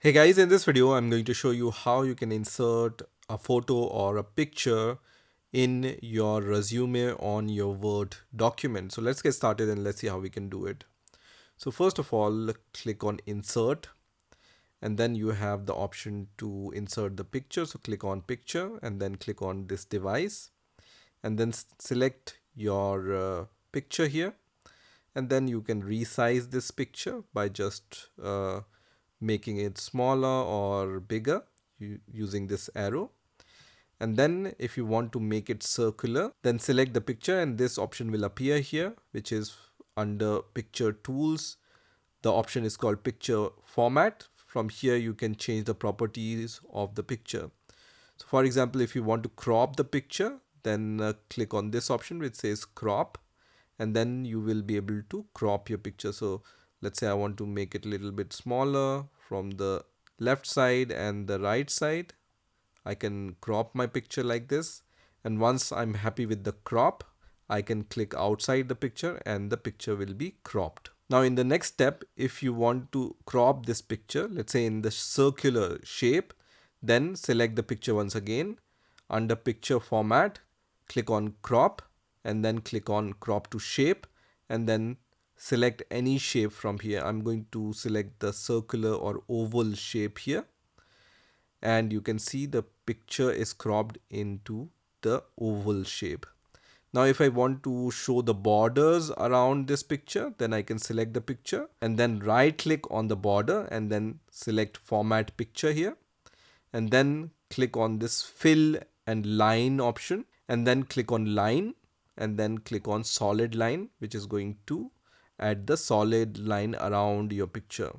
Hey guys, in this video, I'm going to show you how you can insert a photo or a picture in your resume on your Word document. So let's get started and let's see how we can do it. So first of all, click on insert and then you have the option to insert the picture. So click on picture and then click on this device and then select your picture here, and then you can resize this picture by just making it smaller or bigger using this arrow. And then if you want to make it circular, then select the picture and this option will appear here, which is under picture tools. The option is called picture format. From here you can change the properties of the picture. So for example, if you want to crop the picture, then click on this option which says crop, and then you will be able to crop your picture. So let's say I want to make it a little bit smaller from the left side and the right side. I can crop my picture like this, and once I'm happy with the crop, I can click outside the picture and the picture will be cropped. Now in the next step, if you want to crop this picture, let's say in the circular shape, then select the picture once again. Under picture format, click on crop and then click on crop to shape and then select any shape from here. I'm going to select the circular or oval shape here, and you can see the picture is cropped into the oval shape. Now if I want to show the borders around this picture, then I can select the picture and then right click on the border and then select format picture here, and then click on this fill and line option and then click on line and then click on solid line, which is going to add the solid line around your picture.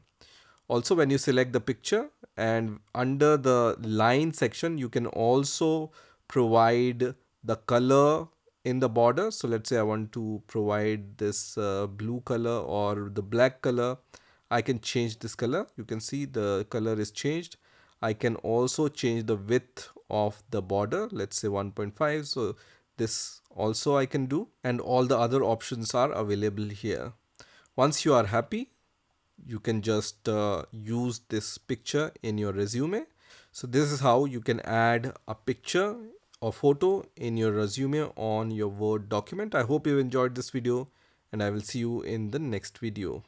Also, when you select the picture and under the line section, you can also provide the color in the border. So let's say I want to provide this blue color or the black color. I can change this color. You can see the color is changed. I can also change the width of the border, let's say 1.5. So this also I can do, and all the other options are available here. Once you are happy, you can just use this picture in your resume. So this is how you can add a picture or photo in your resume on your Word document. I hope you enjoyed this video and I will see you in the next video.